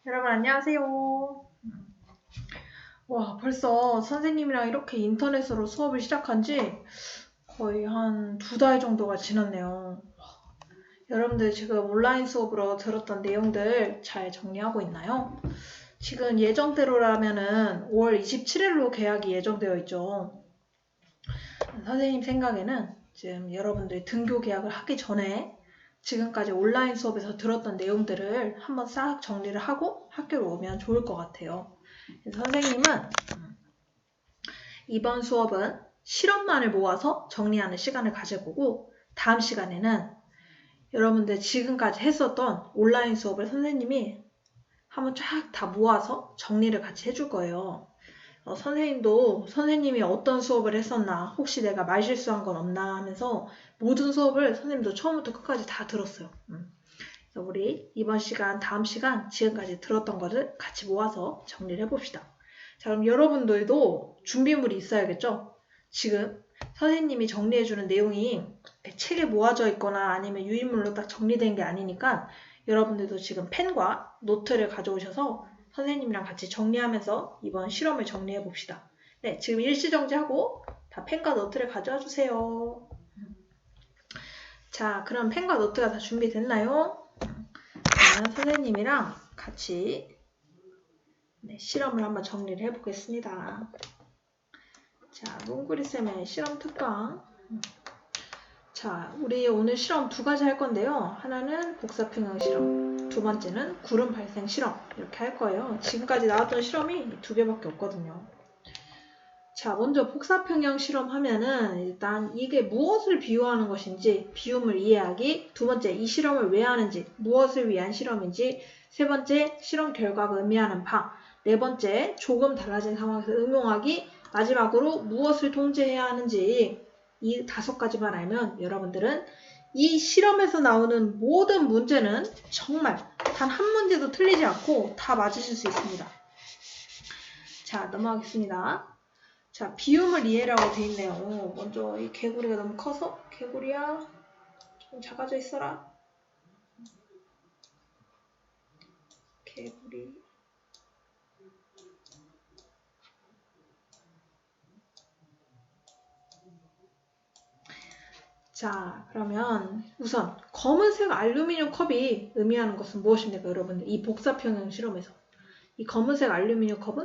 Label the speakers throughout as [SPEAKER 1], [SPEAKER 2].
[SPEAKER 1] 여러분 안녕하세요. 와, 벌써 선생님이랑 이렇게 인터넷으로 수업을 시작한 지 거의 한 2달 정도가 지났네요. 여러분들 지금 온라인 수업으로 들었던 내용들 잘 정리하고 있나요? 지금 예정대로라면은 5월 27일로 개학이 예정되어 있죠. 선생님 생각에는 지금 여러분들 등교 개학을 하기 전에 지금까지 온라인 수업에서 들었던 내용들을 한번 싹 정리를 하고 학교로 오면 좋을 것 같아요. 선생님은 이번 수업은 실험만을 모아서 정리하는 시간을 가져보고 다음 시간에는 여러분들 지금까지 했었던 온라인 수업을 선생님이 한번 쫙 다 모아서 정리를 같이 해줄 거예요. 선생님도 선생님이 어떤 수업을 했었나, 혹시 내가 말실수한 건 없나 하면서 모든 수업을 선생님도 처음부터 끝까지 다 들었어요. 그래서 우리 이번 시간, 다음 시간 지금까지 들었던 것을 같이 모아서 정리를 해봅시다. 자, 그럼 여러분들도 준비물이 있어야겠죠? 지금 선생님이 정리해주는 내용이 책에 모아져 있거나 아니면 유인물로 딱 정리된 게 아니니까 여러분들도 지금 펜과 노트를 가져오셔서 선생님이랑 같이 정리하면서 이번 실험을 정리해 봅시다. 네, 지금 일시정지하고 다 펜과 노트를 가져와 주세요. 자, 그럼 펜과 노트가 다 준비됐나요? 그러면 선생님이랑 같이 실험을 한번 정리를 해보겠습니다. 자, 몽구리쌤의 실험 특강. 자, 우리 오늘 실험 2가지 할 건데요. 하나는 복사평형 실험, 두 번째는 구름 발생 실험, 이렇게 할 거예요. 지금까지 나왔던 실험이 2개밖에 없거든요. 자, 먼저 복사평형 실험 하면은 일단 이게 무엇을 비유하는 것인지 비움을 이해하기, 두 번째 이 실험을 왜 하는지, 무엇을 위한 실험인지, 세 번째 실험 결과가 의미하는 바, 네 번째 조금 달라진 상황에서 응용하기, 마지막으로 무엇을 통제해야 하는지, 이 5가지만 알면 여러분들은 이 실험에서 나오는 모든 문제는 정말 단 한 문제도 틀리지 않고 다 맞으실 수 있습니다. 자, 넘어가겠습니다. 자, 비움을 이해라고 돼 있네요. 먼저 이 개구리가 너무 커서, 개구리야 좀 작아져 있어라. 개구리. 자, 그러면 우선 검은색 알루미늄 컵이 의미하는 것은 무엇입니까, 여러분들? 이 복사평형 실험에서 이 검은색 알루미늄 컵은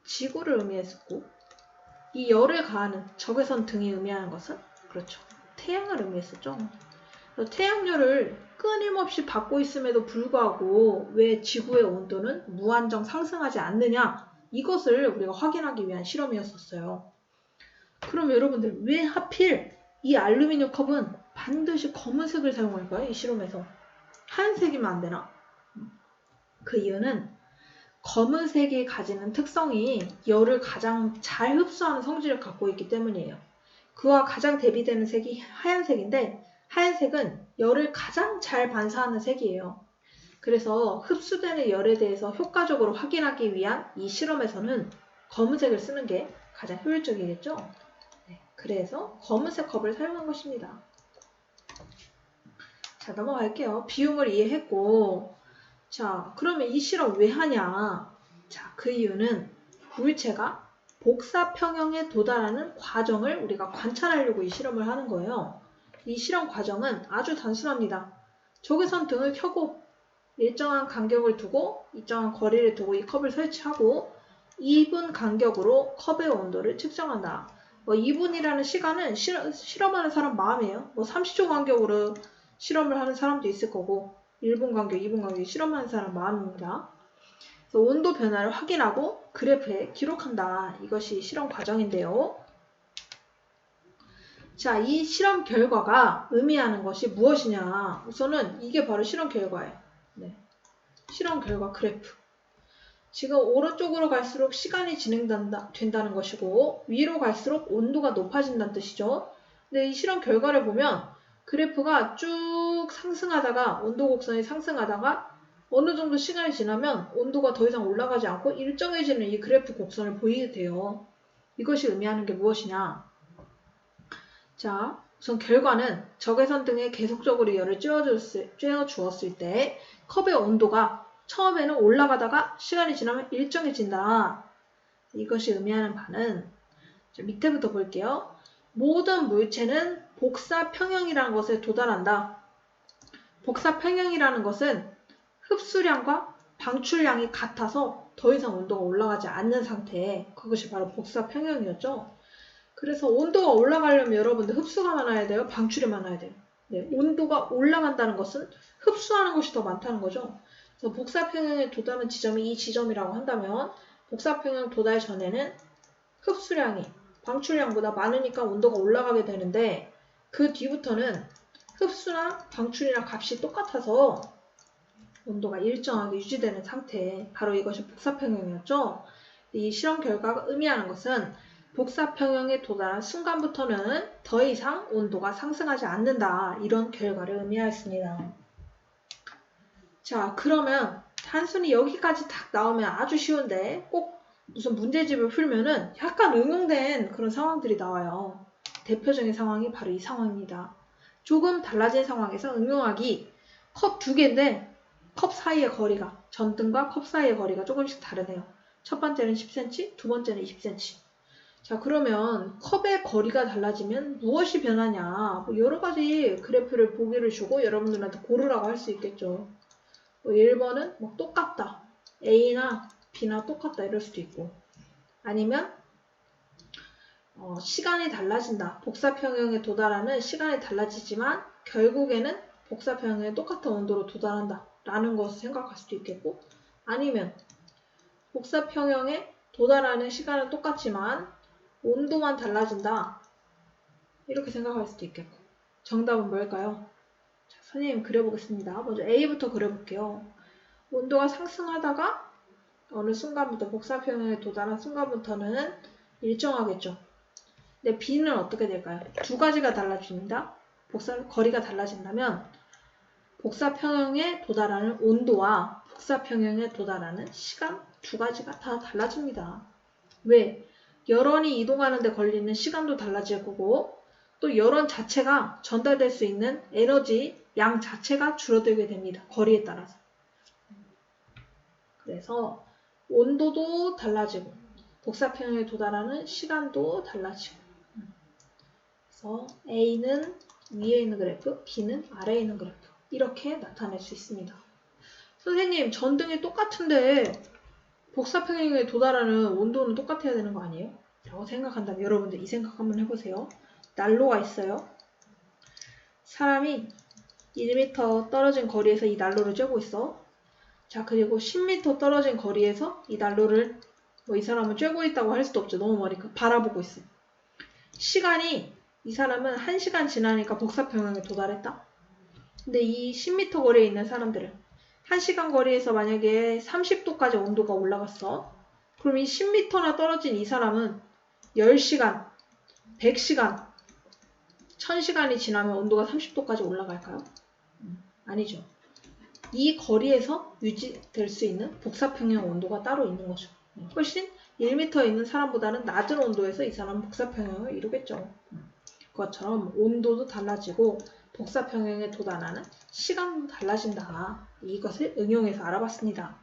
[SPEAKER 1] 지구를 의미했었고, 이 열을 가하는 적외선 등이 의미하는 것은 그렇죠, 태양을 의미했었죠. 태양열을 끊임없이 받고 있음에도 불구하고 왜 지구의 온도는 무한정 상승하지 않느냐, 이것을 우리가 확인하기 위한 실험이었었어요. 그럼 여러분들 왜 하필 이 알루미늄 컵은 반드시 검은색을 사용할까요? 이 실험에서 하얀색이면 안 되나? 그 이유는 검은색이 가지는 특성이 열을 가장 잘 흡수하는 성질을 갖고 있기 때문이에요. 그와 가장 대비되는 색이 하얀색인데, 하얀색은 열을 가장 잘 반사하는 색이에요. 그래서 흡수되는 열에 대해서 효과적으로 확인하기 위한 이 실험에서는 검은색을 쓰는 게 가장 효율적이겠죠? 네, 그래서 검은색 컵을 사용한 것입니다. 자, 넘어갈게요. 비움을 이해했고, 자, 그러면 이 실험 왜 하냐? 자, 그 이유는 물체가 복사평형에 도달하는 과정을 우리가 관찰하려고 이 실험을 하는 거예요. 이 실험 과정은 아주 단순합니다. 적외선 등을 켜고 일정한 간격을 두고 일정한 거리를 두고 이 컵을 설치하고 2분 간격으로 컵의 온도를 측정한다. 2분이라는 시간은 실험하는 사람 마음이에요. 30초 간격으로 실험을 하는 사람도 있을 거고 1분 간격, 2분 간격 실험하는 사람 마음입니다. 그래서 온도 변화를 확인하고 그래프에 기록한다. 이것이 실험 과정인데요. 자, 이 실험 결과가 의미하는 것이 무엇이냐? 우선은 이게 바로 실험 결과예요. 네. 실험 결과 그래프. 지금 오른쪽으로 갈수록 시간이 진행된다는 것이고 위로 갈수록 온도가 높아진다는 뜻이죠. 근데 이 실험 결과를 보면 그래프가 쭉 상승하다가 온도 곡선이 상승하다가 어느 정도 시간이 지나면 온도가 더 이상 올라가지 않고 일정해지는 이 그래프 곡선을 보이게 돼요. 이것이 의미하는 게 무엇이냐? 자, 우선 결과는 적외선 등에 계속적으로 열을 쬐어주었을 때 컵의 온도가 처음에는 올라가다가 시간이 지나면 일정해진다. 이것이 의미하는 바는 밑에부터 볼게요. 모든 물체는 복사평형이라는 것에 도달한다. 복사평형이라는 것은 흡수량과 방출량이 같아서 더 이상 온도가 올라가지 않는 상태, 그것이 바로 복사평형이었죠. 그래서 온도가 올라가려면 여러분들 흡수가 많아야 돼요? 방출이 많아야 돼요? 네, 온도가 올라간다는 것은 흡수하는 것이 더 많다는 거죠. 그래서 복사평형에 도달하는 지점이 이 지점이라고 한다면 복사평형 도달 전에는 흡수량이 방출량보다 많으니까 온도가 올라가게 되는데 그 뒤부터는 흡수나 방출이나 값이 똑같아서 온도가 일정하게 유지되는 상태, 바로 이것이 복사평형이었죠. 이 실험 결과가 의미하는 것은 복사평형에 도달한 순간부터는 더 이상 온도가 상승하지 않는다. 이런 결과를 의미하였습니다. 자, 그러면 단순히 여기까지 딱 나오면 아주 쉬운데 꼭 무슨 문제집을 풀면은 약간 응용된 그런 상황들이 나와요. 대표적인 상황이 바로 이 상황입니다. 조금 달라진 상황에서 응용하기 컵 2개인데 컵 사이의 거리가, 전등과 컵 사이의 거리가 조금씩 다르네요. 첫 번째는 10cm, 두 번째는 20cm. 자, 그러면 컵의 거리가 달라지면 무엇이 변하냐? 뭐 여러 가지 그래프를 보기를 주고 여러분들한테 고르라고 할 수 있겠죠. 뭐 1번은 뭐 똑같다. A나 B나 똑같다. 이럴 수도 있고. 아니면 시간이 달라진다. 복사평형에 도달하는 시간이 달라지지만 결국에는 복사평형에 똑같은 온도로 도달한다. 라는 것을 생각할 수도 있겠고, 아니면 복사평형에 도달하는 시간은 똑같지만 온도만 달라진다. 이렇게 생각할 수도 있겠고. 정답은 뭘까요? 자, 선생님 그려보겠습니다. 먼저 A부터 그려볼게요. 온도가 상승하다가 어느 순간부터 복사평형에 도달한 순간부터는 일정하겠죠. 근데 B는 어떻게 될까요? 두 가지가 달라집니다. 거리가 달라진다면 복사평형에 도달하는 온도와 복사평형에 도달하는 시간 두 가지가 다 달라집니다. 왜? 열원이 이동하는 데 걸리는 시간도 달라질 거고 또 열원 자체가 전달될 수 있는 에너지 양 자체가 줄어들게 됩니다. 거리에 따라서. 그래서 온도도 달라지고 복사평형에 도달하는 시간도 달라지고. 그래서 A는 위에 있는 그래프, B는 아래에 있는 그래프. 이렇게 나타낼 수 있습니다. 선생님, 전등이 똑같은데 복사평형에 도달하는 온도는 똑같아야 되는 거 아니에요? 라고 생각한다면 여러분들 이 생각 한번 해보세요. 난로가 있어요. 사람이 1m 떨어진 거리에서 이 난로를 쬐고 있어. 자, 그리고 10m 떨어진 거리에서 이 난로를 이 사람은 쬐고 있다고 할 수도 없죠. 너무 머리가 바라보고 있어. 시간이 이 사람은 1시간 지나니까 복사평형에 도달했다. 근데 이 10m 거리에 있는 사람들은 1시간 거리에서 만약에 30도까지 온도가 올라갔어. 그럼 이 10m나 떨어진 이 사람은 10시간, 100시간, 1000시간이 지나면 온도가 30도까지 올라갈까요? 아니죠. 이 거리에서 유지될 수 있는 복사평형 온도가 따로 있는 거죠. 훨씬 1m에 있는 사람보다는 낮은 온도에서 이 사람은 복사평형을 이루겠죠. 그것처럼 온도도 달라지고 복사평형에 도달하는 시간도 달라진다. 이것을 응용해서 알아봤습니다.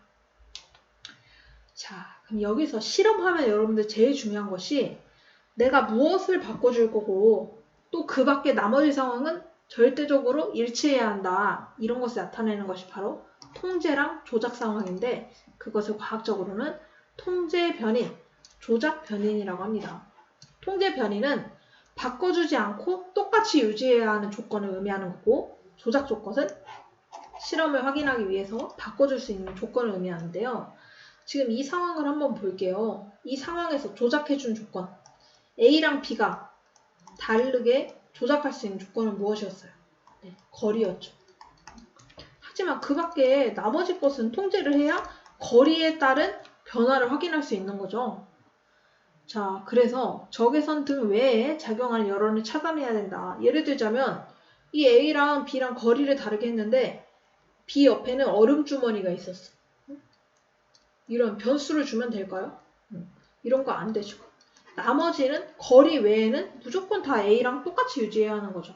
[SPEAKER 1] 자, 그럼 여기서 실험하면 여러분들 제일 중요한 것이 내가 무엇을 바꿔줄 거고 또 그 밖에 나머지 상황은 절대적으로 일치해야 한다. 이런 것을 나타내는 것이 바로 통제랑 조작 상황인데 그것을 과학적으로는 통제 변인, 조작 변인이라고 합니다. 통제 변인은 바꿔주지 않고 똑같이 유지해야 하는 조건을 의미하는 거고 조작 조건은 실험을 확인하기 위해서 바꿔줄 수 있는 조건을 의미하는데요. 지금 이 상황을 한번 볼게요. 이 상황에서 조작해준 조건 A랑 B가 다르게 조작할 수 있는 조건은 무엇이었어요? 네, 거리였죠. 하지만 그 밖에 나머지 것은 통제를 해야 거리에 따른 변화를 확인할 수 있는 거죠. 자, 그래서 적외선 등 외에 작용하는 열원을 차단해야 된다. 예를 들자면 이 A랑 B랑 거리를 다르게 했는데 B 옆에는 얼음 주머니가 있었어. 이런 변수를 주면 될까요? 이런 거 안 되죠. 나머지는 거리 외에는 무조건 다 A랑 똑같이 유지해야 하는 거죠.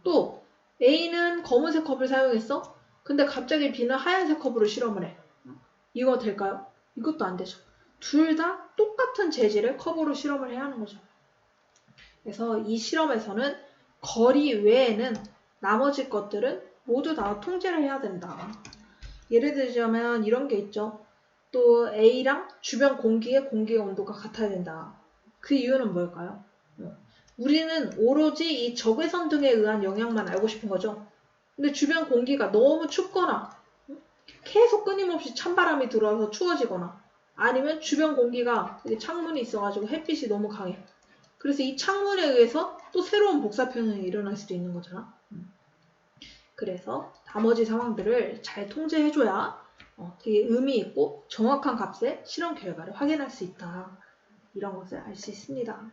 [SPEAKER 1] 또 A는 검은색 컵을 사용했어. 근데 갑자기 B는 하얀색 컵으로 실험을 해. 이거 될까요? 이것도 안 되죠. 둘 다 똑같은 재질의 컵으로 실험을 해야 하는 거죠. 그래서 이 실험에서는 거리 외에는 나머지 것들은 모두 다 통제를 해야 된다. 예를 들자면 이런 게 있죠. 또 A랑 주변 공기의 온도가 같아야 된다. 그 이유는 뭘까요? 우리는 오로지 이 적외선 등에 의한 영향만 알고 싶은 거죠. 근데 주변 공기가 너무 춥거나 계속 끊임없이 찬바람이 들어와서 추워지거나 아니면 주변 공기가 창문이 있어가지고 햇빛이 너무 강해. 그래서 이 창문에 의해서 또 새로운 복사평형이 일어날 수도 있는 거잖아. 그래서 나머지 상황들을 잘 통제해줘야 되게 의미 있고 정확한 값의 실험 결과를 확인할 수 있다. 이런 것을 알 수 있습니다.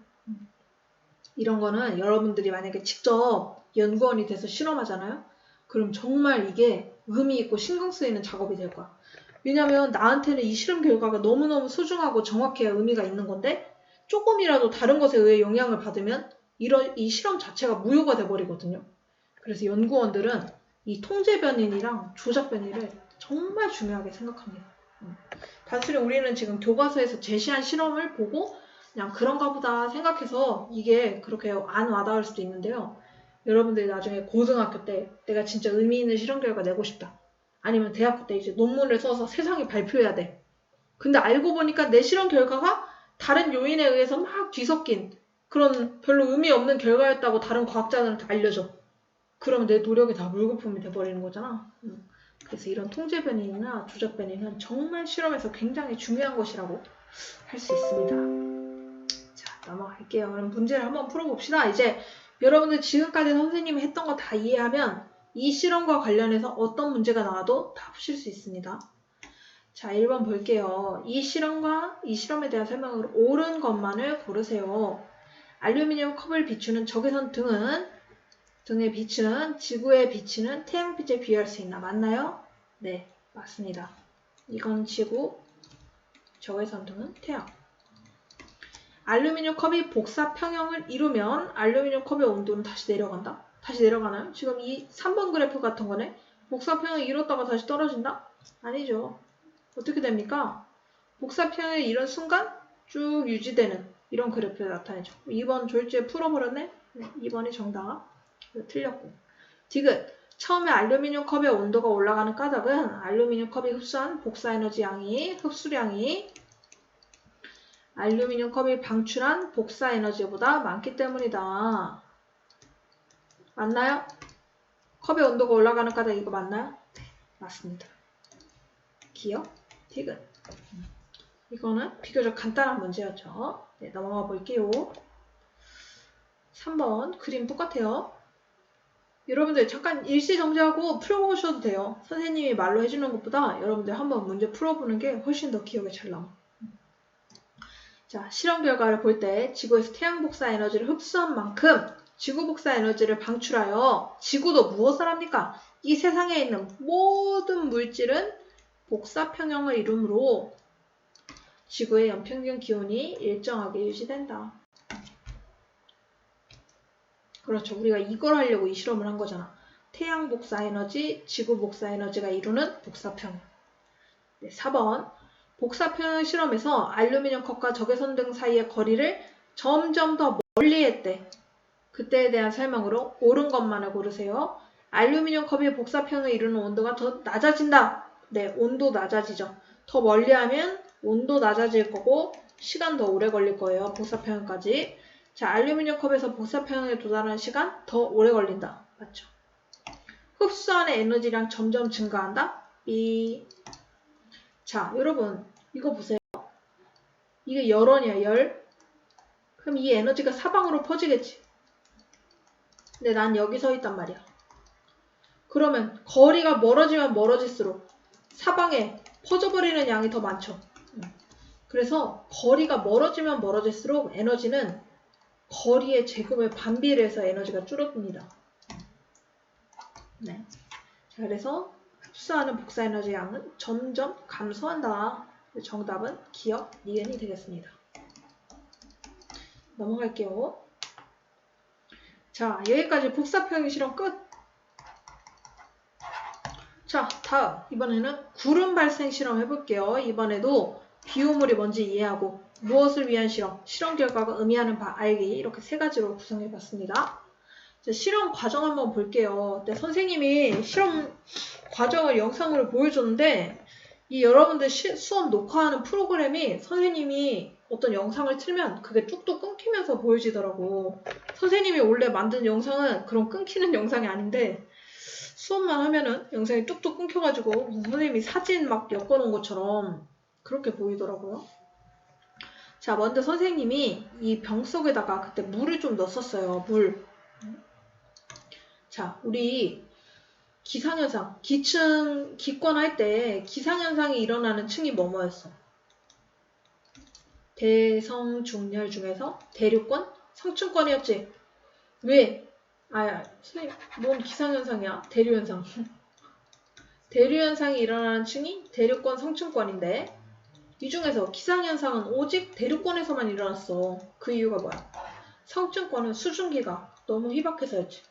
[SPEAKER 1] 이런 거는 여러분들이 만약에 직접 연구원이 돼서 실험하잖아요. 그럼 정말 이게 의미 있고 신경 쓰이는 작업이 될 거야. 왜냐면 나한테는 이 실험 결과가 너무너무 소중하고 정확해야 의미가 있는 건데 조금이라도 다른 것에 의해 영향을 받으면 이 실험 자체가 무효가 돼버리거든요. 그래서 연구원들은 이 통제 변인이랑 조작 변이를 정말 중요하게 생각합니다. 단순히 우리는 지금 교과서에서 제시한 실험을 보고 그냥 그런가 보다 생각해서 이게 그렇게 안 와닿을 수도 있는데요. 여러분들이 나중에 고등학교 때 내가 진짜 의미 있는 실험 결과 내고 싶다. 아니면 대학교 때 이제 논문을 써서 세상에 발표해야 돼. 근데 알고 보니까 내 실험 결과가 다른 요인에 의해서 막 뒤섞인 그런 별로 의미 없는 결과였다고 다른 과학자들한테 알려줘. 그러면 내 노력이 다 물거품이 돼버리는 거잖아. 그래서 이런 통제 변이나 조작 변이는 정말 실험에서 굉장히 중요한 것이라고 할 수 있습니다. 자, 넘어갈게요. 그럼 문제를 한번 풀어봅시다. 이제 여러분들 지금까지 선생님이 했던 거 다 이해하면 이 실험과 관련해서 어떤 문제가 나와도 다 푸실 수 있습니다. 자, 1번 볼게요. 이 실험과 이 실험에 대한 설명으로 옳은 것만을 고르세요. 알루미늄 컵을 비추는 적외선 등의 빛은 지구에 비치는 태양빛에 비할 수 있나? 맞나요? 네, 맞습니다. 이건 지구, 적외선 등은 태양. 알루미늄 컵이 복사 평형을 이루면 알루미늄 컵의 온도는 다시 내려간다? 다시 내려가나요? 지금 이 3번 그래프 같은 거네? 복사 평형을 이뤘다가 다시 떨어진다? 아니죠. 어떻게 됩니까? 복사 평형을 이룬 순간 쭉 유지되는 이런 그래프를 나타내죠. 2번 졸지에 풀어버렸네? 네, 2번이 정답. 틀렸고. 디귿. 처음에 알루미늄 컵의 온도가 올라가는 까닭은 알루미늄 컵이 흡수한 복사 에너지 양이 흡수량이 알루미늄 컵이 방출한 복사 에너지보다 많기 때문이다. 맞나요? 컵의 온도가 올라가는 까닭 이거 맞나요? 네, 맞습니다. 기억, 디귿. 이거는 비교적 간단한 문제였죠. 네, 넘어가 볼게요. 3번 그림 똑같아요. 여러분들 잠깐 일시정지하고 풀어보셔도 돼요. 선생님이 말로 해주는 것보다 여러분들 한번 문제 풀어보는 게 훨씬 더 기억에 잘 남아. 자, 실험 결과를 볼 때 지구에서 태양 복사 에너지를 흡수한 만큼 지구 복사 에너지를 방출하여 지구도 무엇을 합니까? 이 세상에 있는 모든 물질은 복사 평형을 이루므로 지구의 연평균 기온이 일정하게 유지된다. 그렇죠. 우리가 이걸 하려고 이 실험을 한 거잖아. 태양 복사 에너지, 지구 복사 에너지가 이루는 복사 평형. 네, 4번. 복사 평형 실험에서 알루미늄 컵과 적외선 등 사이의 거리를 점점 더 멀리 했대. 그때에 대한 설명으로 옳은 것만을 고르세요. 알루미늄 컵이 복사 평형을 이루는 온도가 더 낮아진다. 네, 온도 낮아지죠. 더 멀리 하면 온도 낮아질 거고 시간 더 오래 걸릴 거예요. 복사 평형까지. 자, 알루미늄 컵에서 복사 평형에 도달하는 시간 더 오래 걸린다. 맞죠? 흡수하는 에너지량 점점 증가한다. B. 자, 여러분 이거 보세요. 이게 열원이야, 열. 그럼 이 에너지가 사방으로 퍼지겠지. 근데 난 여기 서 있단 말이야. 그러면 거리가 멀어지면 멀어질수록 사방에 퍼져버리는 양이 더 많죠. 그래서 거리가 멀어지면 멀어질수록 에너지는 거리의 제곱에 반비례해서 에너지가 줄어듭니다. 네. 자, 그래서 흡수하는 복사 에너지 양은 점점 감소한다. 정답은 기억, 니은이 되겠습니다. 넘어갈게요. 자, 여기까지 복사평행 실험 끝. 자, 다음 이번에는 구름 발생 실험 해볼게요. 이번에도 비오물이 뭔지 이해하고 무엇을 위한 실험, 실험 결과가 의미하는 바 알기 이렇게 세 가지로 구성해봤습니다. 실험 과정 한번 볼게요. 선생님이 실험 과정을 영상으로 보여줬는데 이 여러분들 수업 녹화하는 프로그램이 선생님이 어떤 영상을 틀면 그게 뚝뚝 끊기면서 보여지더라고. 선생님이 원래 만든 영상은 그런 끊기는 영상이 아닌데 수업만 하면은 영상이 뚝뚝 끊겨가지고 무슨 선생님이 사진 막 엮어놓은 것처럼 그렇게 보이더라고요. 자, 먼저 선생님이 이 병 속에다가 그때 물을 좀 넣었어요. 물. 자, 우리 기상현상, 기층, 기권할 때 기상현상이 일어나는 층이 뭐뭐였어? 대성중열 중에서 대류권? 성층권이었지? 왜? 선생님, 뭔 기상현상이야? 대류현상. 대류현상이 일어나는 층이 대류권, 성층권인데 이 중에서 기상현상은 오직 대류권에서만 일어났어. 그 이유가 뭐야? 성층권은 수증기가 너무 희박해서였지.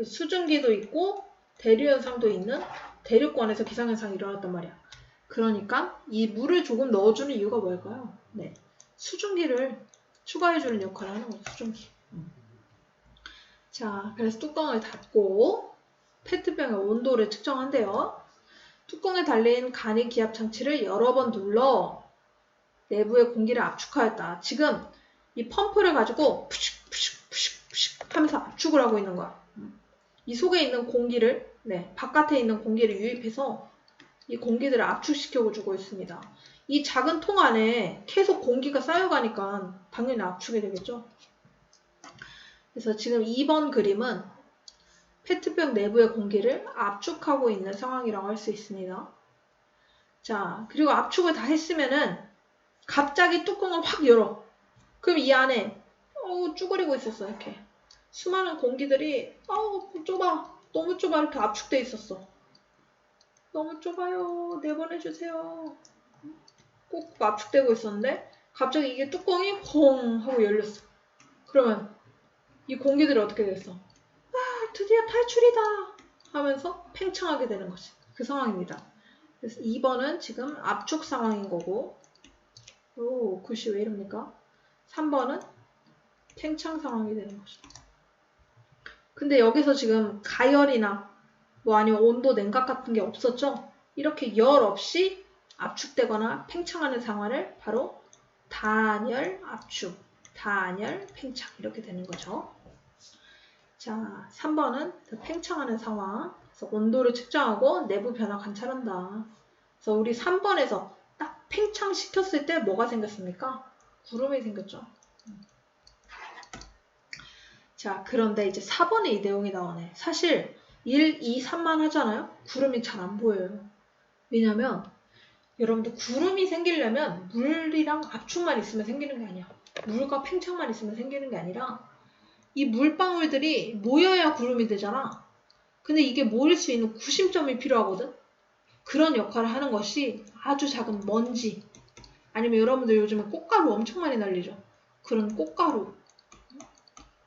[SPEAKER 1] 수증기도 있고 대류현상도 있는 대류권에서 기상현상이 일어났단 말이야. 그러니까 이 물을 조금 넣어주는 이유가 뭘까요? 네, 수증기를 추가해주는 역할을 하는 거죠. 수증기. 자, 그래서 뚜껑을 닫고 페트병의 온도를 측정한대요. 뚜껑에 달린 간이 기압 장치를 여러 번 눌러 내부의 공기를 압축하였다. 지금 이 펌프를 가지고 푸식푸식푸식푸식 하면서 압축을 하고 있는 거야. 이 속에 있는 공기를, 바깥에 있는 공기를 유입해서 이 공기들을 압축시켜주고 있습니다. 이 작은 통 안에 계속 공기가 쌓여가니까 당연히 압축이 되겠죠. 그래서 지금 2번 그림은 페트병 내부의 공기를 압축하고 있는 상황이라고 할 수 있습니다. 자, 그리고 압축을 다 했으면은 갑자기 뚜껑을 확 열어. 그럼 이 안에 쭈그리고 있었어. 이렇게 수많은 공기들이 좁아, 너무 좁아 이렇게 압축돼 있었어. 너무 좁아요, 내보내주세요. 꼭 압축되고 있었는데 갑자기 이게 뚜껑이 퐁 하고 열렸어. 그러면 이 공기들이 어떻게 됐어? 드디어 탈출이다 하면서 팽창하게 되는 거지. 그 상황입니다. 그래서 2번은 지금 압축 상황인 거고, 글씨 왜 이럽니까? 3번은 팽창 상황이 되는 거죠. 근데 여기서 지금 가열이나 아니면 온도 냉각 같은 게 없었죠? 이렇게 열 없이 압축되거나 팽창하는 상황을 바로 단열 압축, 단열 팽창 이렇게 되는 거죠. 자, 3번은 팽창하는 상황. 그래서 온도를 측정하고 내부 변화 관찰한다. 그래서 우리 3번에서 딱 팽창시켰을 때 뭐가 생겼습니까? 구름이 생겼죠. 자, 그런데 이제 4번에 이 내용이 나오네. 사실 1, 2, 3만 하잖아요? 구름이 잘 안 보여요. 왜냐면 여러분들 구름이 생기려면 물이랑 압축만 있으면 생기는 게 아니야. 물과 팽창만 있으면 생기는 게 아니라 이 물방울들이 모여야 구름이 되잖아. 근데 이게 모일 수 있는 구심점이 필요하거든. 그런 역할을 하는 것이 아주 작은 먼지, 아니면 여러분들 요즘에 꽃가루 엄청 많이 날리죠. 그런 꽃가루,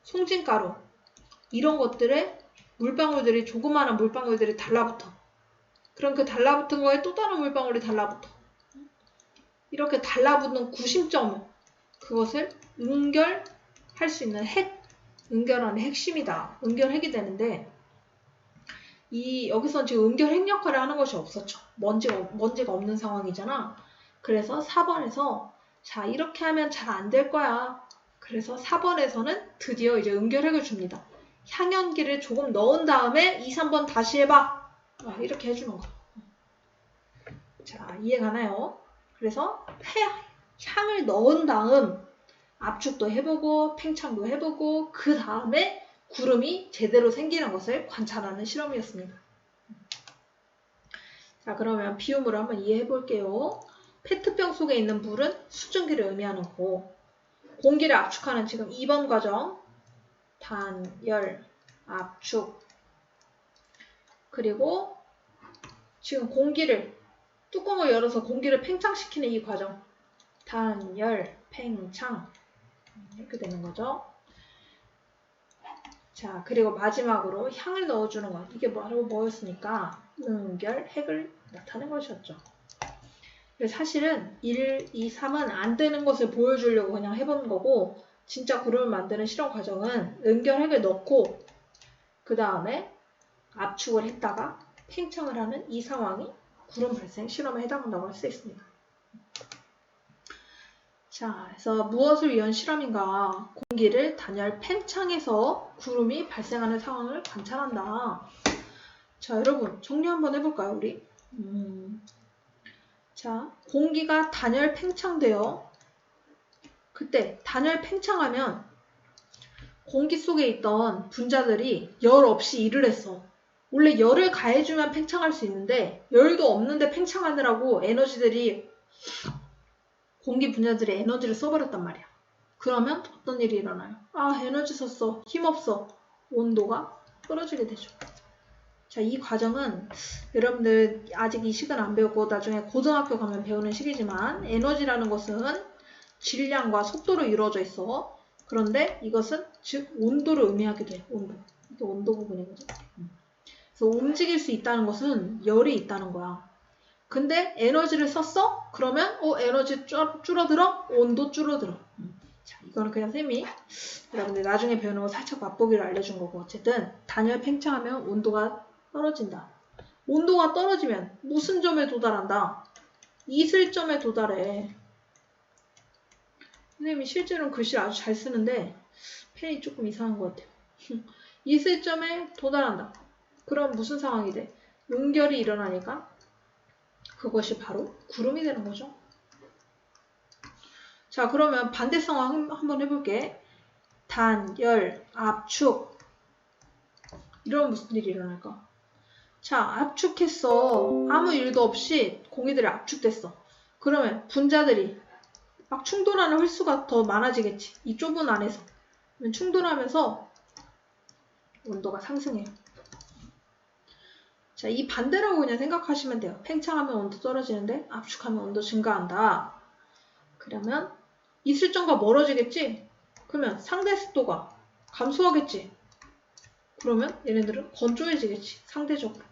[SPEAKER 1] 송진가루 이런 것들에 물방울들이, 조그마한 물방울들이 달라붙어. 그럼 그 달라붙은 거에 또 다른 물방울이 달라붙어. 이렇게 달라붙는 구심점, 그것을 응결할 수 있는 핵, 응결하는 핵심이다. 응결핵이 되는데 여기서 지금 응결핵 역할을 하는 것이 없었죠. 먼지가 없는 상황이잖아. 그래서 4번에서 자, 이렇게 하면 잘 안 될 거야. 그래서 4번에서는 드디어 이제 응결핵을 줍니다. 향연기를 조금 넣은 다음에 2, 3번 다시 해봐. 이렇게 해주는 거. 자, 이해가나요? 그래서 향을 넣은 다음 압축도 해보고 팽창도 해보고 그 다음에 구름이 제대로 생기는 것을 관찰하는 실험이었습니다. 자, 그러면 비움으로 한번 이해해 볼게요. 페트병 속에 있는 물은 수증기를 의미하는 거고, 공기를 압축하는 지금 2번 과정, 단열, 압축, 그리고 지금 뚜껑을 열어서 공기를 팽창시키는 이 과정, 단열, 팽창. 이렇게 되는 거죠. 자, 그리고 마지막으로 향을 넣어주는 것. 이게 바로 뭐였습니까? 응결, 핵을 나타낸 것이었죠. 사실은 1, 2, 3은 안 되는 것을 보여주려고 그냥 해본 거고, 진짜 구름을 만드는 실험 과정은 응결, 핵을 넣고 그 다음에 압축을 했다가 팽창을 하는 이 상황이 구름 발생 실험에 해당한다고 할 수 있습니다. 자, 그래서 무엇을 위한 실험인가? 공기를 단열 팽창해서 구름이 발생하는 상황을 관찰한다. 자, 여러분 정리 한번 해볼까요, 우리? 자, 공기가 단열 팽창되어 그때 단열 팽창하면 공기 속에 있던 분자들이 열 없이 일을 했어. 원래 열을 가해주면 팽창할 수 있는데 열도 없는데 팽창하느라고 에너지들이 공기 분자들의 에너지를 써버렸단 말이야. 그러면 어떤 일이 일어나요? 아, 에너지 썼어. 힘없어. 온도가 떨어지게 되죠. 자, 이 과정은 여러분들 아직 이 식은 안 배웠고 나중에 고등학교 가면 배우는 식이지만 에너지라는 것은 질량과 속도로 이루어져 있어. 그런데 이것은 즉 온도를 의미하게 돼. 온도. 이게 온도 부분이거든. 그래서 움직일 수 있다는 것은 열이 있다는 거야. 근데 에너지를 썼어? 그러면 에너지 줄어들어? 온도 줄어들어. 자, 이거는 그냥 쌤이 여러분들 나중에 배우는 거 살짝 맛보기로 알려준 거고 어쨌든 단열 팽창하면 온도가 떨어진다. 온도가 떨어지면 무슨 점에 도달한다? 이슬점에 도달해. 선생님이 실제로는 글씨를 아주 잘 쓰는데 펜이 조금 이상한 것 같아요. 이슬점에 도달한다. 그럼 무슨 상황이 돼? 응결이 일어나니까 그것이 바로 구름이 되는 거죠. 자, 그러면 반대 상황 한번 해볼게. 단열, 압축. 이러면 무슨 일이 일어날까? 자, 압축했어. 아무 일도 없이 공기들이 압축됐어. 그러면 분자들이 막 충돌하는 횟수가 더 많아지겠지. 이 좁은 안에서. 충돌하면서 온도가 상승해요. 자, 이 반대라고 그냥 생각하시면 돼요. 팽창하면 온도 떨어지는데 압축하면 온도 증가한다. 그러면 이슬점과 멀어지겠지? 그러면 상대 습도가 감소하겠지? 그러면 얘네들은 건조해지겠지? 상대적으로.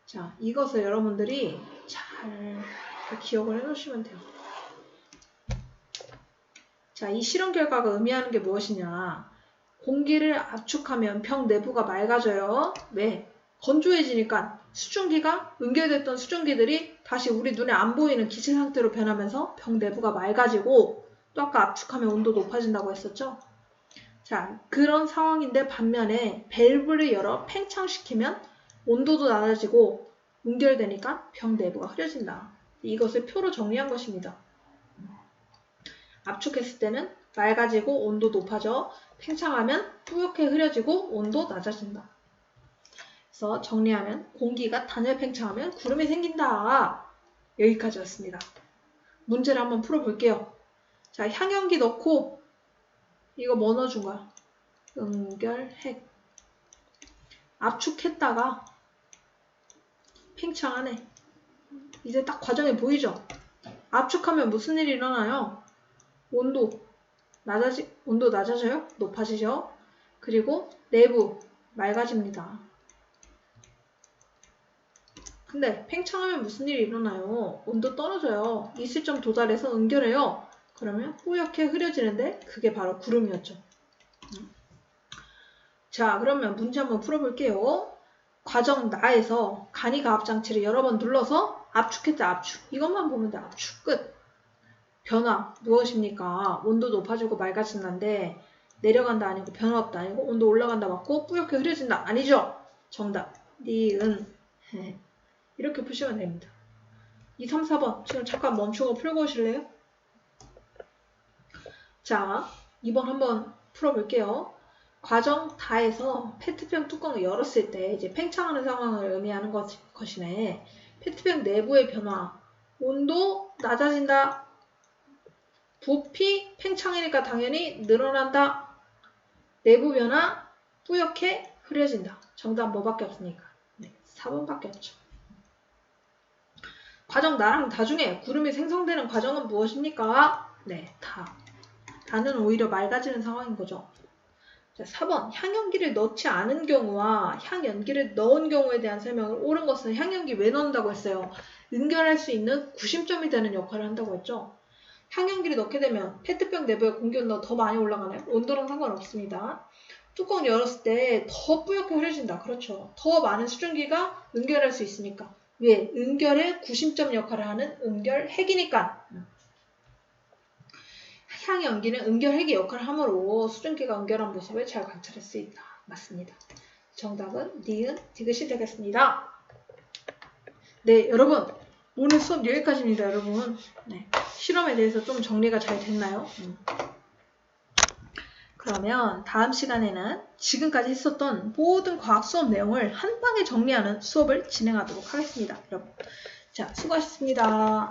[SPEAKER 1] 자, 이것을 여러분들이 잘 기억을 해놓으시면 돼요. 자, 이 실험 결과가 의미하는 게 무엇이냐? 공기를 압축하면 병 내부가 맑아져요. 왜? 건조해지니까 수증기가 응결됐던 수증기들이 다시 우리 눈에 안 보이는 기체 상태로 변하면서 병 내부가 맑아지고 또 아까 압축하면 온도 높아진다고 했었죠? 자, 그런 상황인데 반면에 밸브를 열어 팽창시키면 온도도 낮아지고 응결되니까 병 내부가 흐려진다. 이것을 표로 정리한 것입니다. 압축했을 때는 맑아지고 온도 높아져 팽창하면 뿌옇게 흐려지고 온도 낮아진다. 그래서 정리하면 공기가 단열 팽창하면 구름이 생긴다. 여기까지였습니다. 문제를 한번 풀어볼게요. 자, 향연기 넣고 이거 뭐 넣어준 거야? 응결, 핵. 압축했다가 팽창하네. 이제 딱 과정이 보이죠? 압축하면 무슨 일이 일어나요? 온도 낮아져요? 높아지죠? 그리고 내부 맑아집니다. 근데 팽창하면 무슨 일이 일어나요? 온도 떨어져요. 이슬점 도달해서 응결해요. 그러면 뿌옇게 흐려지는데 그게 바로 구름이었죠. 자, 그러면 문제 한번 풀어볼게요. 과정 나에서 간이 가압 장치를 여러 번 눌러서 압축했다, 압축. 이것만 보면 돼, 압축. 끝. 변화 무엇입니까? 온도 높아지고 맑아진다인데 내려간다 아니고 변화 없다 아니고 온도 올라간다 맞고 뿌옇게 흐려진다 아니죠? 정답. 니은. 이렇게 푸시면 됩니다. 2, 3, 4번 지금 잠깐 멈추고 풀고 오실래요? 자, 2번 한번 풀어볼게요. 과정 다에서 페트병 뚜껑을 열었을 때 이제 팽창하는 상황을 의미하는 것이네. 페트병 내부의 변화. 온도 낮아진다. 부피 팽창이니까 당연히 늘어난다. 내부 변화 뿌옇게 흐려진다. 정답 뭐밖에 없습니까? 네, 4번밖에 없죠. 과정 나랑 다 중에 구름이 생성되는 과정은 무엇입니까? 네, 다. 다는 오히려 맑아지는 상황인 거죠. 자, 4번 향연기를 넣지 않은 경우와 향연기를 넣은 경우에 대한 설명을 옳은 것은 향연기 왜 넣는다고 했어요? 응결할 수 있는 구심점이 되는 역할을 한다고 했죠. 향연기를 넣게 되면 페트병 내부에 공기온도가 더 많이 올라가나요? 온도랑 상관없습니다. 뚜껑 열었을 때 더 뿌옇게 흐려진다. 그렇죠. 더 많은 수증기가 응결할 수 있으니까. 왜? 응결의 구심점 역할을 하는 응결핵이니까. 향연기는 응결핵의 역할을 하므로 수증기가 응결한 모습을 잘 관찰할 수 있다. 맞습니다. 정답은 니은, 디귿이 되겠습니다. 네, 여러분. 오늘 수업 여기까지입니다, 여러분. 네, 실험에 대해서 좀 정리가 잘 됐나요? 그러면 다음 시간에는 지금까지 했었던 모든 과학 수업 내용을 한 방에 정리하는 수업을 진행하도록 하겠습니다, 여러분. 자, 수고하셨습니다.